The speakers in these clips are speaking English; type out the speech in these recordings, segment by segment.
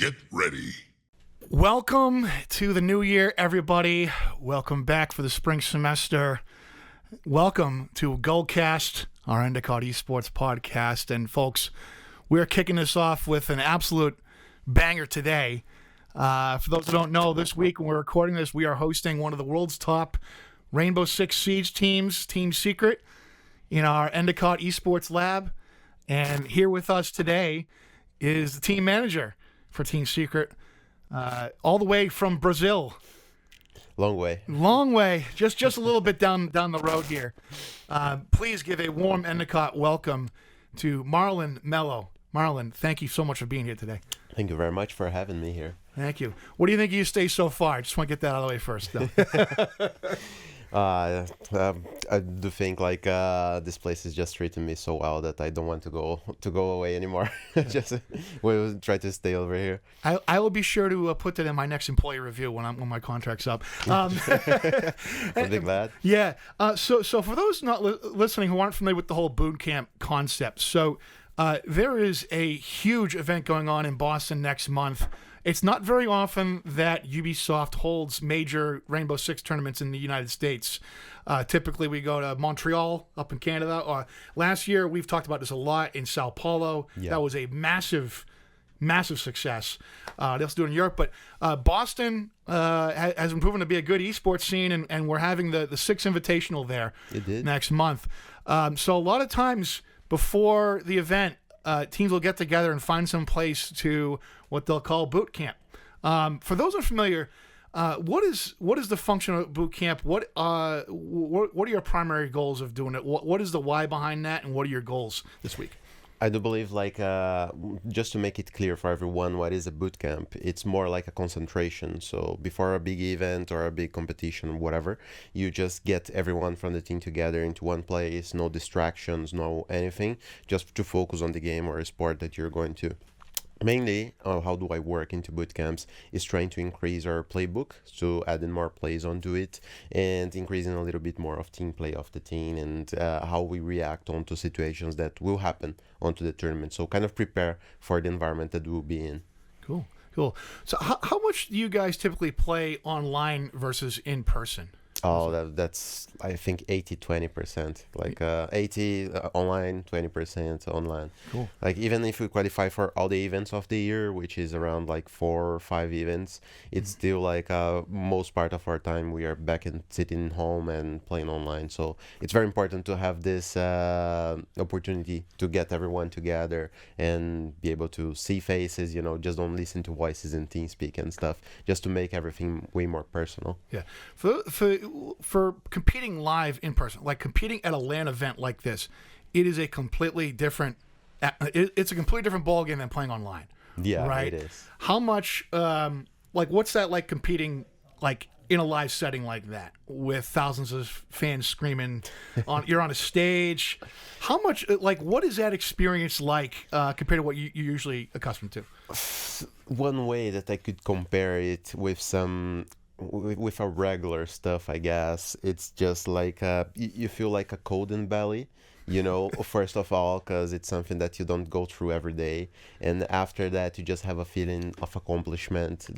Get ready. Welcome to the new year, everybody. Welcome back for the spring semester. Welcome to Gullcast, our Endicott Esports podcast. And folks, we're kicking this off with an absolute banger today. For those who don't know, this week when we're recording this, we are hosting one of the world's top Rainbow Six Siege teams, Team Secret, in our Endicott Esports Lab. And here with us today is the team manager for Team Secret, all the way from Brazil. Long way. Just a little bit down the road here. Please give a warm Endicott welcome to Marlon Mello. Marlon, thank you so much for being here today. Thank you very much for having me here. Thank you. What do you think of your stay so far? I just want to get that out of the way first, though. I do think this place is just treating me so well that I don't want to go away anymore. Just we'll try to stay over here. I will be sure to put that in my next employee review when my contract's up. I'm glad. Yeah. So for those not listening who aren't familiar with the whole boot camp concept, so there is a huge event going on in Boston next month. It's not very often that Ubisoft holds major Rainbow Six tournaments in the United States. Typically, we go to Montreal up in Canada. Last year, we've talked about this a lot in Sao Paulo. Yeah. That was a massive success. They also do it in Europe. But Boston has been proven to be a good esports scene, and we're having the Six Invitational there next month. So a lot of times before the event, teams will get together and find some place to what they'll call boot camp. For those unfamiliar, what is the function of boot camp? What are your primary goals of doing it? What is the why behind that, and what are your goals this week? I do believe, just to make it clear for everyone, what is a boot camp? It's more like a concentration. So before a big event or a big competition, whatever, you just get everyone from the team together into one place, no distractions, no anything, just to focus on the game or a sport that you're going to. Mainly, how do I work into boot camps is trying to increase our playbook, so adding more plays onto it and increasing a little bit more of team play of the team and how we react onto situations that will happen onto the tournament. So kind of prepare for the environment that we'll be in. Cool. So how much do you guys typically play online versus in person? Oh, that's I think 80-20%. 80 online, 20% online. Cool. Even if we qualify for all the events of the year, which is around 4 or 5 events, it's still most part of our time we are back and sitting home and playing online. So it's very important to have this opportunity to get everyone together and be able to see faces. Just don't listen to voices in TeamSpeak and stuff. Just to make everything way more personal. Yeah. For competing live in person, like competing at a LAN event like this, it is a completely different. It's a completely different ballgame than playing online. Yeah, right. It is. How much? What's that like competing in a live setting like that with thousands of fans screaming? You're on a stage. How much? What is that experience like compared to what you're usually accustomed to? One way that I could compare it with a regular stuff, I guess, it's just you feel like a cold in belly, first of all, because it's something that you don't go through every day, and after that you just have a feeling of accomplishment,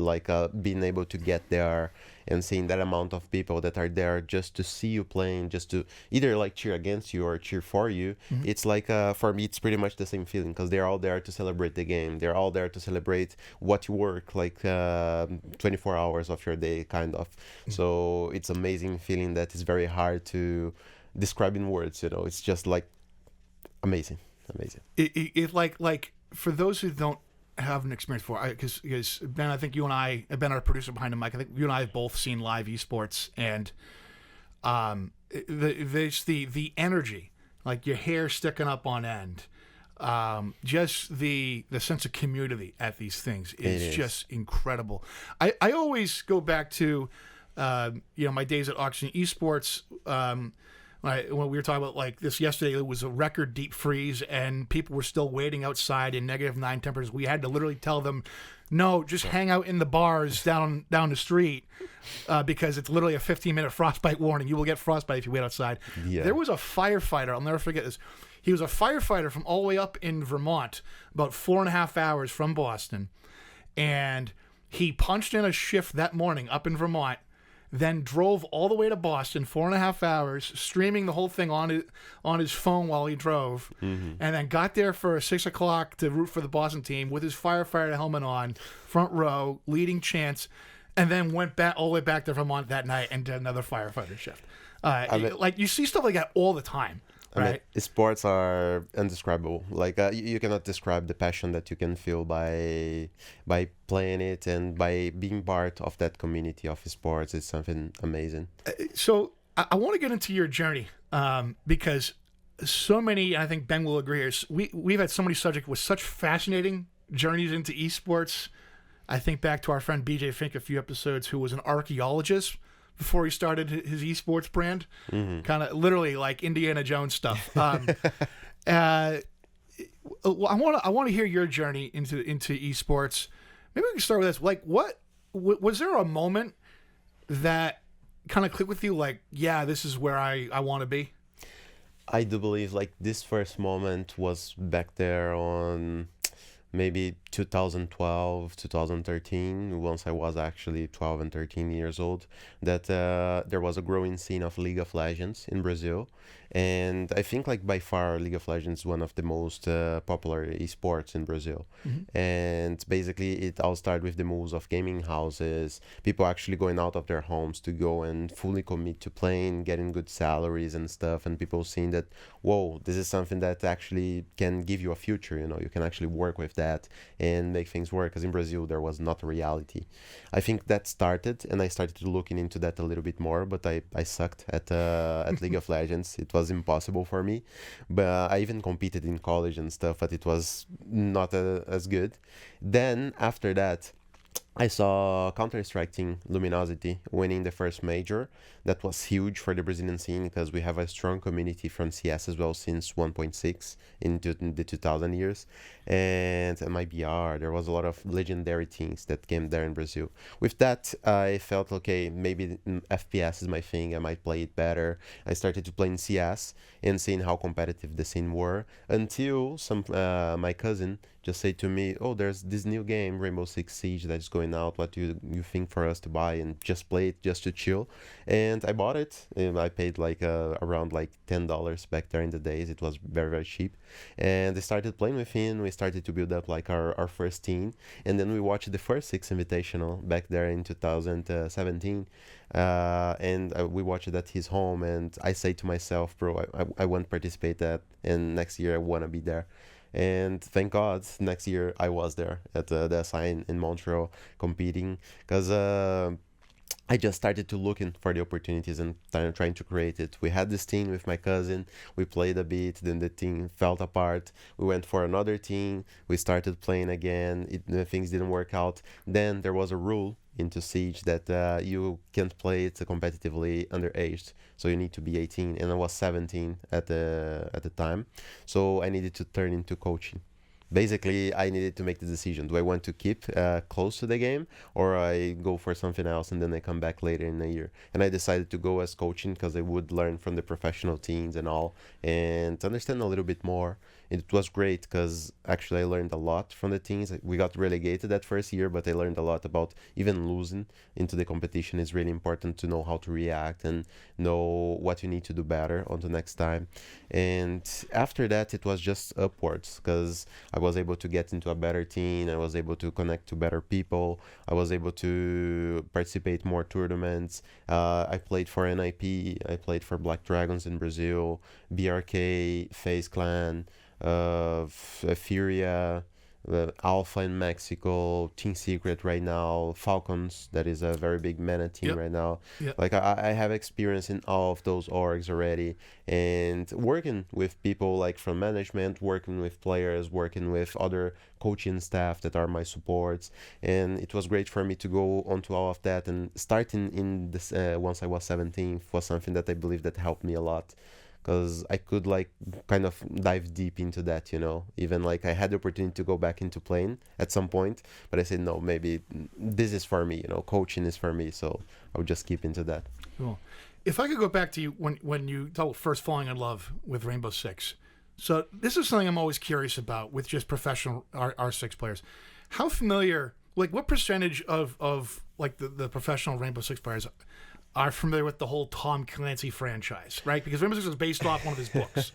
being able to get there and seeing that amount of people that are there just to see you playing, just to either cheer against you or cheer for you. Mm-hmm. It's for me it's pretty much the same feeling, because they're all there to celebrate the game, they're all there to celebrate what you work 24 hours of your day kind of. Mm-hmm. So it's amazing feeling that is very hard to describe in words. It's just amazing. It for those who don't have an experience before, because Ben, I think you and I, Ben, our producer behind the mic, I think you and I have both seen live esports, and there's the energy, your hair sticking up on end, just the sense of community at these things is just incredible. I always go back to my days at Oxygen Esports. When we were talking about this yesterday, it was a record deep freeze and people were still waiting outside in -9 temperatures. We had to literally tell them, no, just hang out in the bars down the street because it's literally a 15-minute frostbite warning. You will get frostbite if you wait outside. Yeah. There was a firefighter, I'll never forget this. He was a firefighter from all the way up in Vermont, about 4.5 hours from Boston. and he punched in a shift that morning up in Vermont, then drove all the way to Boston, 4.5 hours, streaming the whole thing on his phone while he drove, and then got there for 6 o'clock to root for the Boston team with his firefighter helmet on, front row, leading chants, and then went back all the way back to Vermont that night and did another firefighter shift. Like you see stuff like that all the time. Right. I mean, sports are indescribable. Like you cannot describe the passion that you can feel by playing it and by being part of that community of sports. It's something amazing. So I want to get into your journey because so many, and I think Ben will agree here, we've had so many subjects with such fascinating journeys into esports. I think back to our friend BJ Fink a few episodes, who was an archaeologist before he started his esports brand, kind of literally like Indiana Jones stuff. I want to hear your journey into esports. Maybe we can start with this. Like, what was there a moment that kind of clicked with you? Like, yeah, this is where I want to be. I do believe like this first moment was back there on maybe 2012, 2013, once I was actually 12 and 13 years old, that there was a growing scene of League of Legends in Brazil. And I think like by far League of Legends is one of the most popular esports in Brazil. And basically it all started with the moves of gaming houses, people actually going out of their homes to go and fully commit to playing, getting good salaries and stuff, and people seeing that, whoa, this is something that actually can give you a future, you know, you can actually work with that and make things work, because in Brazil there was not a reality. I think that started, and I started looking into that a little bit more, but I sucked at League of Legends. It was impossible for me, but I even competed in college and stuff, but it was not as good. Then after that I saw Counter-Strike team Luminosity winning the first major. That was huge for the Brazilian scene because we have a strong community from CS as well since 1.6 into the 2000 years. And MIBR, there was a lot of legendary teams that came there in Brazil. With that, I felt, okay, maybe FPS is my thing. I might play it better. I started to play in CS and seeing how competitive the scene were until my cousin just said to me, oh, there's this new game, Rainbow Six Siege, that's going out. What do you think for us to buy and just play it just to chill? And I bought it. And I paid like around like $10 back there in the days. It was very, very cheap. And I started playing with him. We started to build up like our first team. And then we watched the first Six Invitational back there in 2017. And we watched it at his home. And I say to myself, bro, I want to participate that. And next year I want to be there. And thank God, next year I was there at the SI in Montreal competing, because I just started to looking for the opportunities and trying to create it. We had this team with my cousin, we played a bit, then the team fell apart. We went for another team, we started playing again, things didn't work out. Then there was a rule into Siege that you can't play it competitively underaged, so you need to be 18, and I was 17 at the time, so I needed to turn into coaching. Basically, I needed to make the decision: do I want to keep close to the game, or I go for something else and then I come back later in the year? And I decided to go as coaching because I would learn from the professional teams and all, and understand a little bit more. It was great because actually I learned a lot from the teams. We got relegated that first year, but I learned a lot about even losing into the competition. It's really important to know how to react and know what you need to do better on the next time. And after that, it was just upwards because I was able to get into a better team. I was able to connect to better people. I was able to participate more tournaments. I played for NIP. I played for Black Dragons in Brazil, BRK, FaZe Clan, Furia, Alpha in Mexico, Team Secret right now, Falcons, that is a very big MENA team right now. Like I have experience in all of those orgs already, and working with people like from management, working with players, working with other coaching staff that are my supports, and it was great for me to go onto all of that. And starting in this once I was 17 was something that I believe that helped me a lot, because I could like kind of dive deep into that, you know. Even like I had the opportunity to go back into playing at some point, but I said, no, maybe this is for me, you know, coaching is for me, so I would just keep into that. Cool. If I could go back to you when you told first falling in love with Rainbow Six. So this is something I'm always curious about with just professional R6 players. How familiar what percentage of like the professional Rainbow Six players are familiar with the whole Tom Clancy franchise, right? Because Rainbow Six was based off one of his books,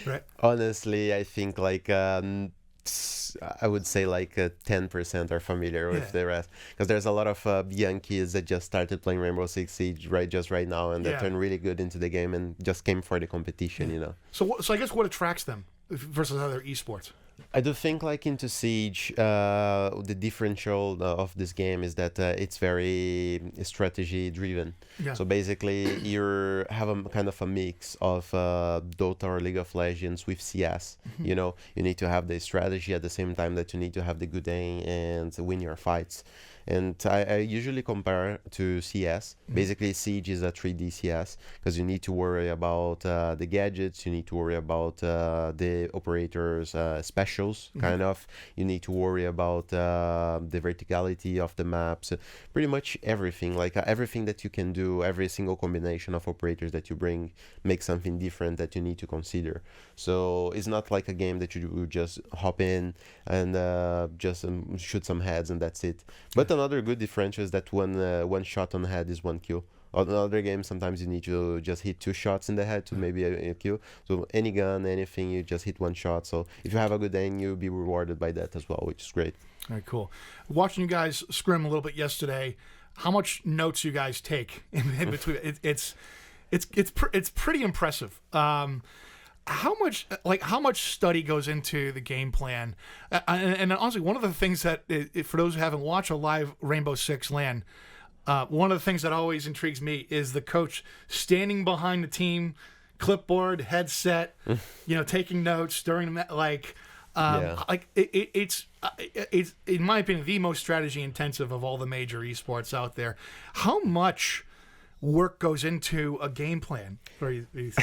right? Honestly, I think like I would say like 10% are familiar with the rest, because there's a lot of young kids that just started playing Rainbow Six Siege right now, and that turned really good into the game and just came for the competition, you know. So I guess what attracts them versus other esports? I do think like into Siege, the differential of this game is that it's very strategy driven. Yeah. So basically you have a kind of a mix of Dota or League of Legends with CS. You know, you need to have the strategy at the same time that you need to have the good aim and win your fights. And I usually compare to CS. Basically, Siege is a 3D CS because you need to worry about the gadgets, you need to worry about the operators' specials, kind of. You need to worry about the verticality of the maps, pretty much everything. Like everything that you can do, every single combination of operators that you bring makes something different that you need to consider. So it's not like a game that you just hop in and just shoot some heads and that's it. But another good differential is that one shot on the head is one kill. On other games, sometimes you need to just hit 2 shots in the head to maybe a kill. So any gun, anything, you just hit 1 shot. So if you have a good aim, you'll be rewarded by that as well, which is great. Very cool. Watching you guys scrim a little bit yesterday, how much notes you guys take in between? It's pretty impressive. How much study goes into the game plan? And honestly, one of the things that, for those who haven't watched a live Rainbow Six LAN, one of the things that always intrigues me is the coach standing behind the team, clipboard, headset, taking notes during the it's in my opinion the most strategy intensive of all the major esports out there. How much work goes into a game plan for these?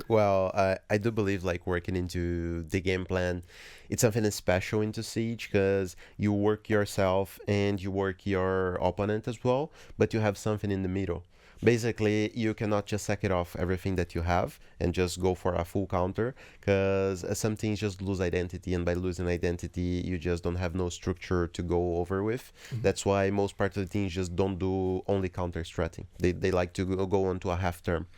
Well, I do believe like working into the game plan, it's something that's special into Siege because you work yourself and you work your opponent as well, but you have something in the middle. Basically, you cannot just sack it off everything that you have and just go for a full counter, because some things just lose identity, and by losing identity, you just don't have no structure to go over with. That's why most part of the teams just don't do only counter stratting. They like to go on to a half term.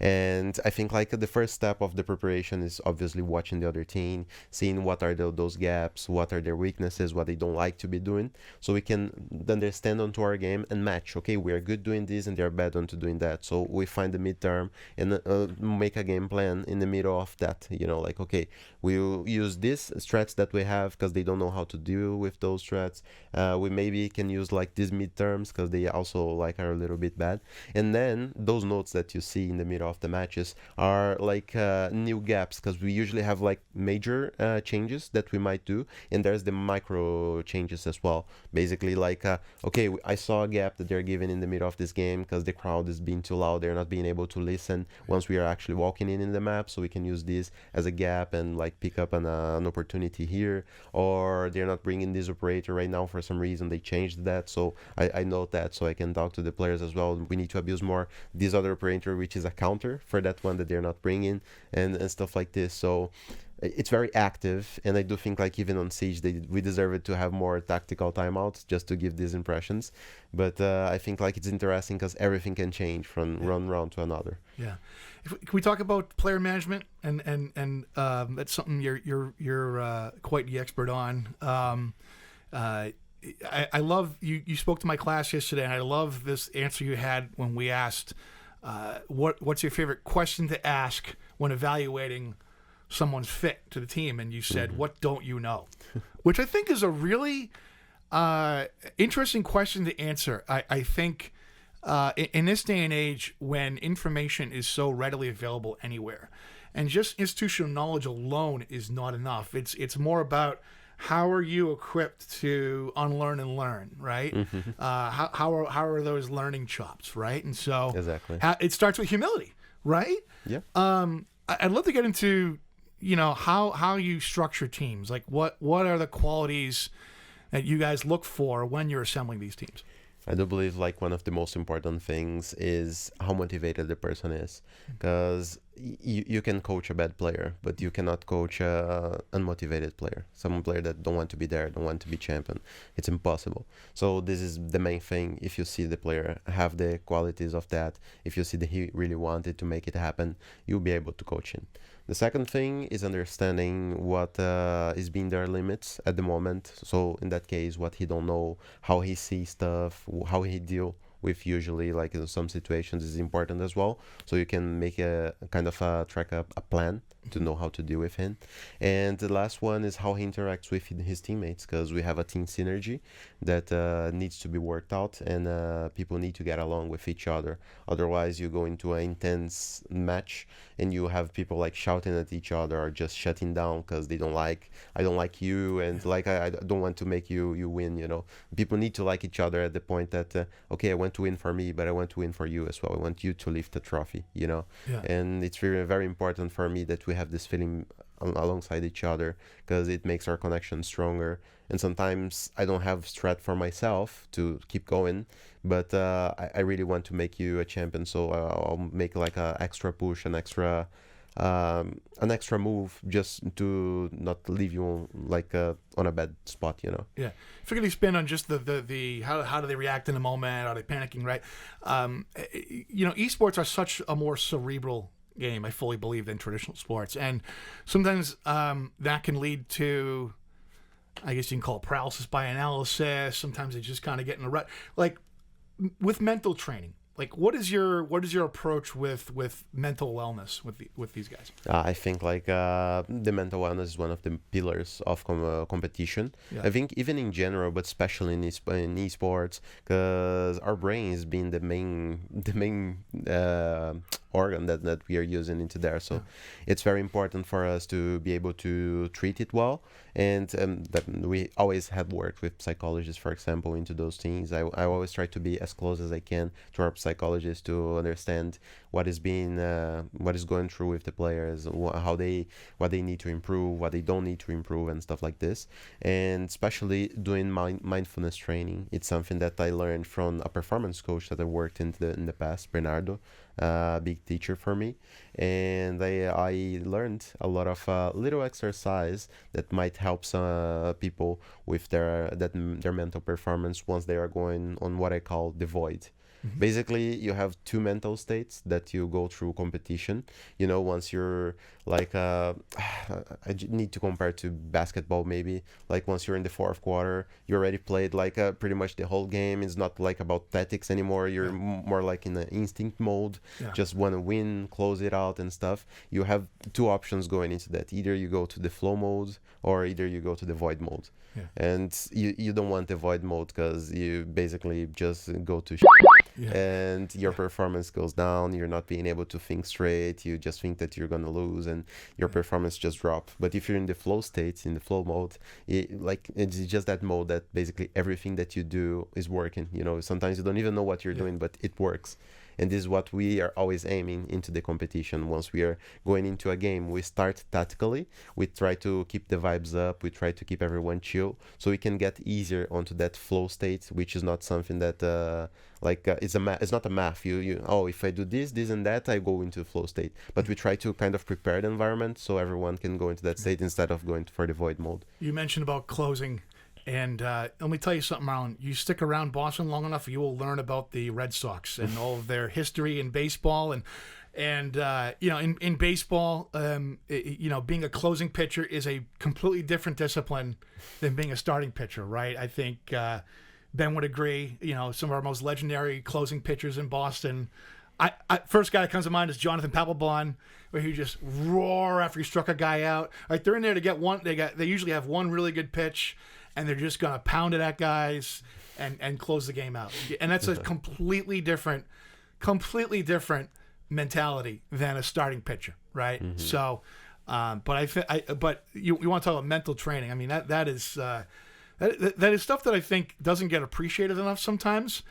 And I think like the first step of the preparation is obviously watching the other team, seeing what are those gaps, what are their weaknesses, what they don't like to be doing, so we can understand onto our game and match. Okay, we are good doing this and they're bad on to doing that, so we find the midterm and make a game plan in the middle of that. Like, okay, we'll use this strats that we have because they don't know how to deal with those strats. We maybe can use like these midterms because they also like are a little bit bad, and then those notes that you see in the middle of the matches are like new gaps, because we usually have like major changes that we might do, and there's the micro changes as well. Basically like okay, I saw a gap that they're giving in the middle of this game because the crowd is being too loud, they're not being able to listen once we are actually walking in the map, so we can use this as a gap and like pick up an opportunity here. Or they're not bringing this operator right now for some reason, they changed that, so I note that, so I can talk to the players as well. We need to abuse more this other operator, which is a counter for that one that they're not bringing, and stuff like this. So it's very active, and I do think like even on Siege we deserve it to have more tactical timeouts just to give these impressions. But I think like it's interesting because everything can change from one round to another. Yeah. Can we talk about player management and that's something you're quite the expert on. I love you spoke to my class yesterday, and I love this answer you had when we asked what's your favorite question to ask when evaluating someone's fit to the team, and you said, what don't you know? Which I think is a really interesting question to answer. I think in this day and age when information is so readily available anywhere, and just institutional knowledge alone is not enough. It's more about how are you equipped to unlearn and learn, right? How are those learning chops, right? And so exactly, it starts with humility, right? Yeah. I'd love to get into how you structure teams. Like what are the qualities that you guys look for when you're assembling these teams? I do believe like one of the most important things is how motivated the person is, because you can coach a bad player, but you cannot coach a unmotivated player, some player that don't want to be there, don't want to be champion. It's impossible. So this is the main thing. If you see the player have the qualities of that, if you see that he really wanted to make it happen, you'll be able to coach him. The second thing is understanding what is being their limits at the moment. So in that case, what he don't know, how he sees stuff, how he deal with usually like in some situations is important as well. So you can make a kind of track up a plan to know how to deal with him. And the last one is how he interacts with his teammates, because we have a team synergy that needs to be worked out, and people need to get along with each other. Otherwise, you go into an intense match and you have people like shouting at each other or just shutting down because they don't like, I don't like you, and like I don't want to make you win. You know, people need to like each other at the point that okay, I want to win for me, but I want to win for you as well. I want you to lift the trophy. You know, and it's very very important for me that we have this feeling alongside each other, because it makes our connection stronger. And sometimes I don't have strat for myself to keep going, but I really want to make you a champion, so I'll make like a extra push, an extra move, just to not leave you on a bad spot, you know. Yeah, if you're gonna spin on just the how do they react in a moment? Are they panicking? Right. You know, esports are such a more cerebral game, I fully believe, than traditional sports, and sometimes that can lead to, I guess you can call it paralysis by analysis. Sometimes they just kind of get in a rut. Like with mental training, like what is your approach with mental wellness with these guys? I think like the mental wellness is one of the pillars of competition. Yeah. I think even in general, but especially in esports, because our brain is being the main organ that we are using into there. So it's very important for us to be able to treat it well. And that we always have worked with psychologists, for example, into those things. I always try to be as close as I can to our psychologists to understand what is going through with the players, what they need to improve, what they don't need to improve, and stuff like this. And especially doing mindfulness training. It's something that I learned from a performance coach that I worked in the past, Bernardo. Big teacher for me, and I learned a lot of little exercise that might help some people with their mental performance once they are going on what I call the void. Mm-hmm. Basically, you have two mental states that you go through competition. You know, once you're like, I need to compare to basketball maybe. Like once you're in the fourth quarter, you already played like pretty much the whole game. It's not like about tactics anymore. You're more like in the instinct mode. Yeah. Just want to win, close it out and stuff. You have two options going into that. Either you go to the flow mode or either you go to the void mode. Yeah. And you don't want the void mode because you basically just go to and your performance goes down. You're not being able to think straight. You just think that you're going to lose and your performance just drop. But if you're in the flow state, in the flow mode, it's just that mode that basically everything that you do is working. You know, sometimes you don't even know what you're doing, but it works. And this is what we are always aiming into the competition. Once we are going into a game, we start tactically. We try to keep the vibes up. We try to keep everyone chill so we can get easier onto that flow state, which is not something that it's not a math. If I do this and that, I go into flow state. But we try to kind of prepare the environment so everyone can go into that state instead of going for the void mode. You mentioned about closing. And let me tell you something, Marlon. You stick around Boston long enough, you will learn about the Red Sox and all of their history in baseball. And you know, in baseball, you know, being a closing pitcher is a completely different discipline than being a starting pitcher, right? I think Ben would agree. You know, some of our most legendary closing pitchers in Boston. I first guy that comes to mind is Jonathan Papelbon, where he just roar after he struck a guy out. Like they're in there to get one. They usually have one really good pitch, and they're just gonna pound it at guys and close the game out. And that's a completely different mentality than a starting pitcher, right? Mm-hmm. So, but you want to talk about mental training? I mean that is stuff that I think doesn't get appreciated enough sometimes,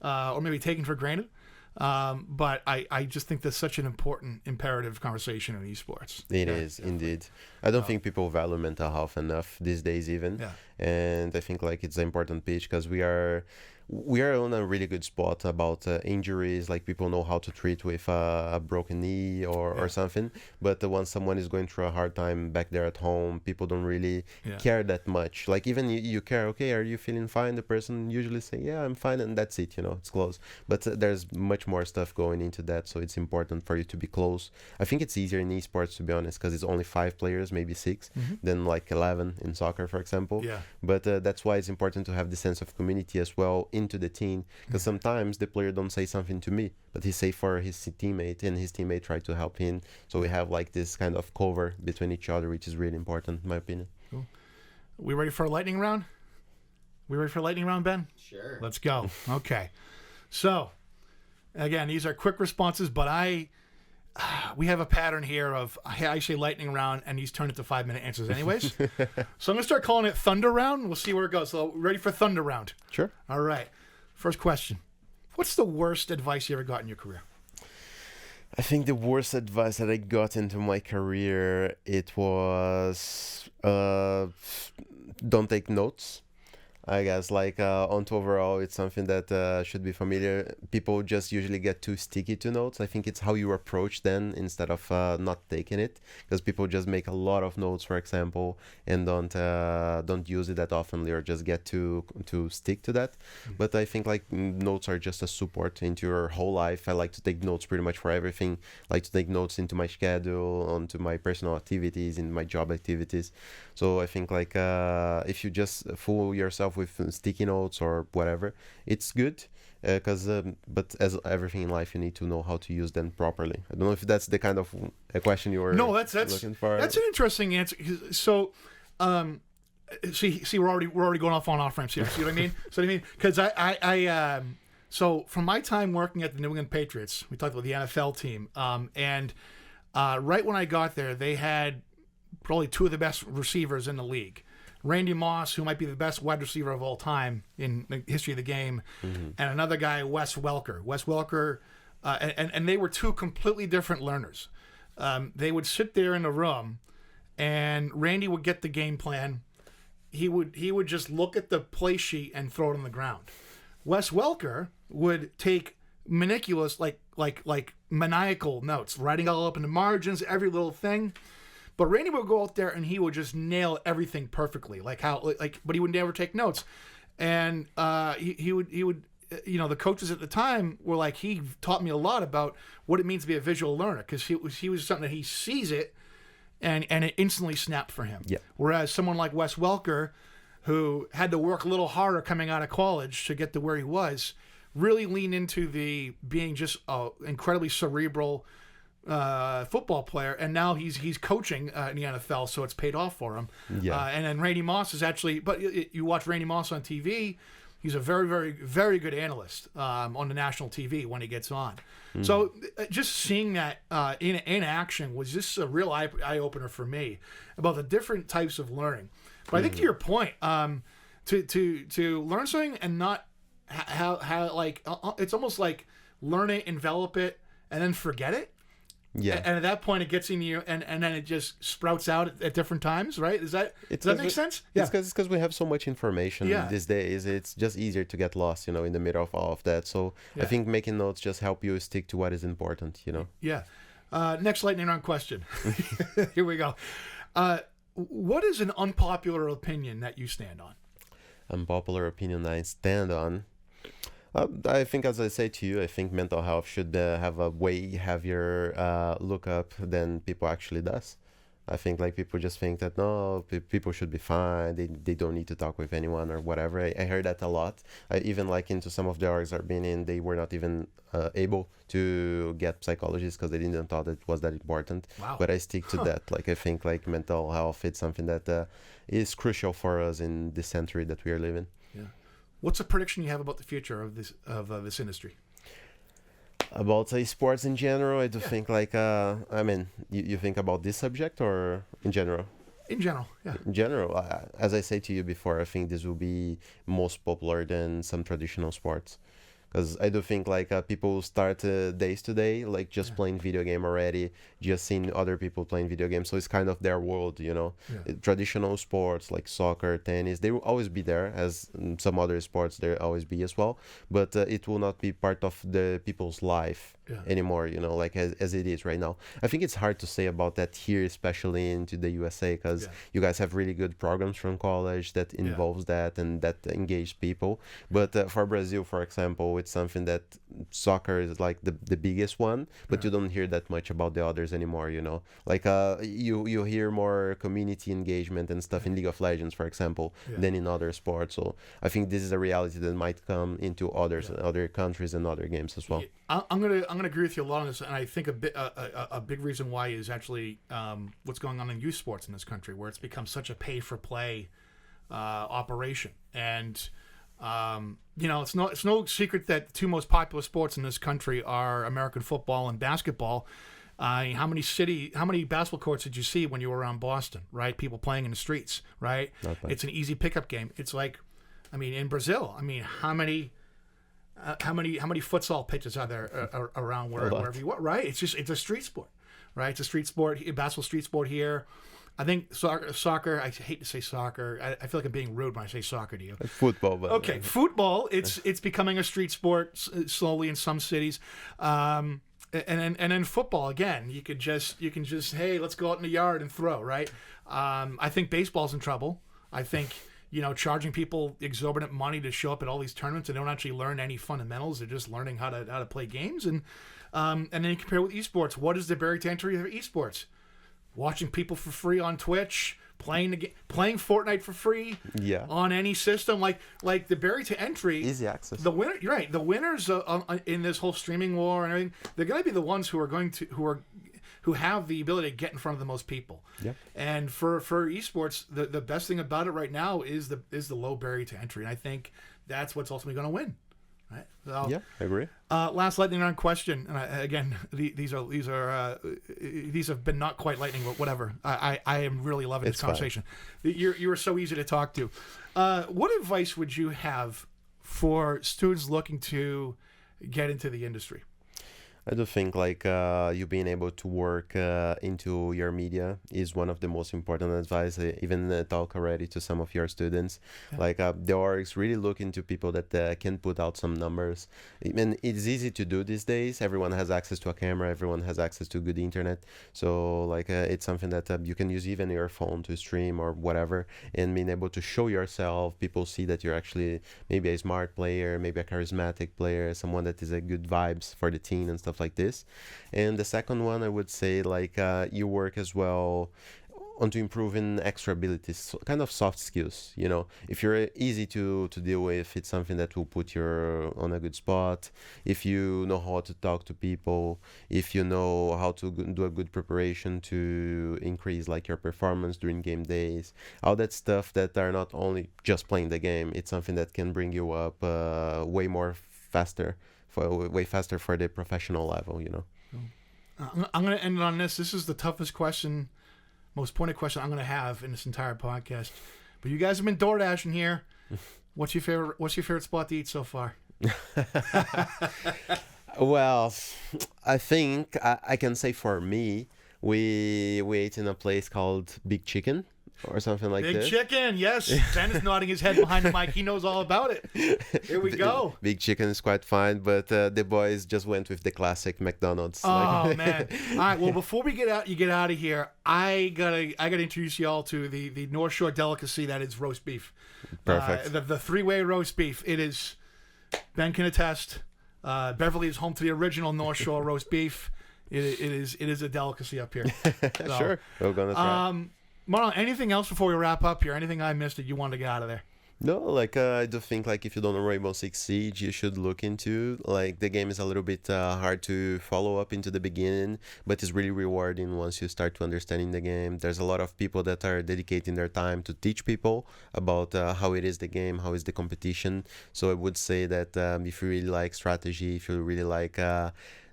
or maybe taken for granted. But I just think that's such an important imperative conversation in esports. It is indeed. I don't think people value mental health enough these days even. Yeah. And I think like it's an important pitch because we are we are on a really good spot about injuries. Like people know how to treat with a broken knee or something. But once someone is going through a hard time back there at home, people don't really care that much. Like even you care, okay, are you feeling fine? The person usually say, yeah, I'm fine, and that's it. It's close. But there's much more stuff going into that, so it's important for you to be close. I think it's easier in esports, to be honest, because it's only 5 players, maybe 6, than like 11 in soccer, for example. Yeah. But that's why it's important to have the sense of community as well into the team, because sometimes the player don't say something to me, but he say for his teammate, and his teammate try to help him. So we have like this kind of cover between each other, which is really important in my opinion. Cool. We ready for a lightning round? We ready for a lightning round, Ben? Sure. Let's go. Okay. So, again, these are quick responses, but we have a pattern here of I say lightning round, and these turn into 5-minute answers anyways. So I'm going to start calling it thunder round. We'll see where it goes. So ready for thunder round? Sure. All right. First question. What's the worst advice you ever got in your career? I think the worst advice that I got into my career, it was don't take notes. I guess like onto overall, it's something that should be familiar. People just usually get too sticky to notes. I think it's how you approach them instead of not taking it, because people just make a lot of notes, for example, and don't use it that often, or just get to stick to that. But I think like notes are just a support into your whole life. I like to take notes pretty much for everything. I like to take notes into my schedule, onto my personal activities, in my job activities. So I think like if you just fool yourself with sticky notes or whatever, it's good, because but as everything in life, you need to know how to use them properly. I don't know if that's the kind of a question you were looking for. That's an interesting answer. So see we're already going off on off ramps here. See what I mean? Because I so from my time working at the New England Patriots, we talked about the NFL team, and right when I got there, they had probably 2 of the best receivers in the league. Randy Moss, who might be the best wide receiver of all time in the history of the game, and another guy, Wes Welker. Wes Welker, and they were 2 completely different learners. They would sit there in the room, and Randy would get the game plan. He would just look at the play sheet and throw it on the ground. Wes Welker would take meticulous, like maniacal notes, writing all up in the margins, every little thing. But Randy would go out there and he would just nail everything perfectly, but he would never take notes. And he would the coaches at the time were like, he taught me a lot about what it means to be a visual learner, because he was something that he sees it and it instantly snapped for him. Yeah. Whereas someone like Wes Welker, who had to work a little harder coming out of college to get to where he was, really leaned into the being just an incredibly cerebral football player, and now he's coaching in the NFL, so it's paid off for him. And then Randy Moss is actually, but you watch Randy Moss on TV, he's a very, very, very good analyst on the national TV when he gets on. So just seeing that in action was just a real eye opener for me about the different types of learning. But I think to your point, to learn something and not how like it's almost like learn it, envelop it, and then forget it. Yeah. And at that point, it gets in you, and then it just sprouts out at different times, right? Does that make sense? Yeah. It's because we have so much information these days. It's just easier to get lost, in the middle of all of that. So I think making notes just help you stick to what is important, Yeah. Next lightning round question. Here we go. What is an unpopular opinion that you stand on? Unpopular opinion I stand on. I think, as I say to you, I think mental health should have a way heavier lookup than people actually does. I think like people just think that no, people should be fine. They don't need to talk with anyone or whatever. I heard that a lot. I even like into some of the orgs I've been in, they were not even able to get psychologists because they didn't thought it was that important. Wow. But I stick to that. Like I think like mental health, it's something that is crucial for us in this century that we are living. Yeah. What's a prediction you have about the future of this industry? About sports in general, I do think like you think about this subject or in general? In general, yeah. In general, as I say to you before, I think this will be most popular than some traditional sports. because I do think like people start days today like just playing video game already, just seeing other people playing video games, so it's kind of their world, you know. Traditional sports like soccer, tennis, they will always be there, as some other sports there always be as well, but it will not be part of the people's life anymore, you know, like as it is right now. I think it's hard to say about that here, especially into the USA, because you guys have really good programs from college that involves that and that engage people. But for Brazil, for example, it's something that soccer is like the biggest one, but you don't hear that much about the others anymore, you know. Like you hear more community engagement and stuff in League of Legends, for example, than in other sports. So I think this is a reality that might come into other countries and other games as well. I'm gonna agree with you a lot on this, and I think a big reason why is actually what's going on in youth sports in this country, where it's become such a pay for play operation. And you know, it's no secret that the two most popular sports in this country are American football and basketball. How many basketball courts did you see when you were around Boston, right? People playing in the streets, right? It's an easy pickup game. It's like, I mean, in Brazil, I mean, how many futsal pitches are there around wherever you are, right? It's a street sport, right? It's a street sport, basketball street sport here. I think soccer. I hate to say soccer. I feel like I'm being rude when I say soccer to you. Football, but okay, football. It's becoming a street sport slowly in some cities, and then football again. You can just hey, let's go out in the yard and throw, right? I think baseball's in trouble. I think, you know, charging people exorbitant money to show up at all these tournaments and they don't actually learn any fundamentals. They're just learning how to play games, and then you compare with esports. What is the barrier to entry of esports? Watching people for free on Twitch, playing Fortnite for free on any system, like the barrier to entry, easy access. The winner, you're right. The winners in this whole streaming war and everything, they're going to be the ones who have the ability to get in front of the most people. Yep. And for esports, the best thing about it right now is the low barrier to entry, and I think that's what's ultimately going to win. Right? So, yeah, I agree. Last lightning round question, and again, these have been not quite lightning, but whatever. I am really loving this conversation. You were so easy to talk to. What advice would you have for students looking to get into the industry? I do think like you being able to work into your media is one of the most important advice. I even talk already to some of your students. Like the orgs really look into people that can put out some numbers. And it's easy to do these days. Everyone has access to a camera. Everyone has access to good internet. So like it's something that you can use even your phone to stream or whatever, and being able to show yourself. People see that you're actually maybe a smart player, maybe a charismatic player, someone that is a good vibes for the team and stuff like this. And the second one, I would say like you work as well onto improving extra abilities, so kind of soft skills. You know, if you're easy to deal with, it's something that will put you on a good spot. If you know how to talk to people, if you know how to do a good preparation to increase like your performance during game days, all that stuff that are not only just playing the game, it's something that can bring you up way faster for the professional level, you know. I'm going to end on this. This is the toughest question, most pointed question I'm going to have in this entire podcast. But you guys have been door dashing here. What's your favorite spot to eat so far? Well, I think I can say for me, we ate in a place called Big Chicken. Or something like Big this. Chicken, yes. Ben is nodding his head behind the mic. He knows all about it. Here we go. Big Chicken is quite fine, but the boys just went with the classic McDonald's. Oh man! All right. Well, before you get out of here, I gotta introduce you all to the North Shore delicacy that is roast beef. Perfect. The three-way roast beef. It is. Ben can attest. Beverly is home to the original North Shore roast beef. It is a delicacy up here. So, sure, we're gonna try. Marlon, anything else before we wrap up here? Anything I missed that you wanted to get out of there? No, like I do think like if you don't know Rainbow Six Siege, you should look into like the game is a little bit hard to follow up into the beginning, but it's really rewarding once you start to understanding the game. There's a lot of people that are dedicating their time to teach people about how it is the game, how is the competition. So I would say that if you really like strategy, if you really like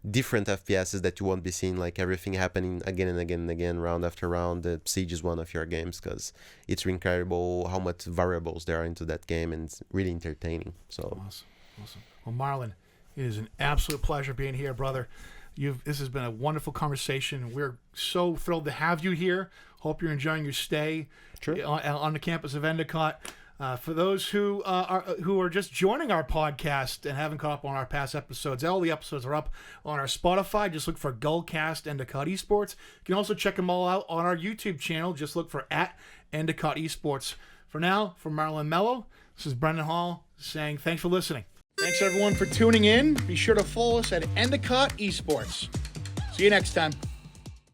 different FPSs that you won't be seeing like everything happening again and again and again, round after round, the Siege is one of your games because it's incredible how much variables there are into that game and it's really entertaining. So awesome. Well, Marlon, It is an absolute pleasure being here, brother. This has been a wonderful conversation. We're so thrilled to have you here. Hope you're enjoying your stay on the campus of Endicott. For those who are just joining our podcast and haven't caught up on our past episodes, all the episodes are up on our Spotify. Just look for Gullcast Endicott Esports. You can also check them all out on our YouTube channel. Just look for @Endicott Esports. For now, from Marlon Mello, this is Brendan Hall saying thanks for listening. Thanks everyone for tuning in. Be sure to follow us at Endicott Esports. See you next time.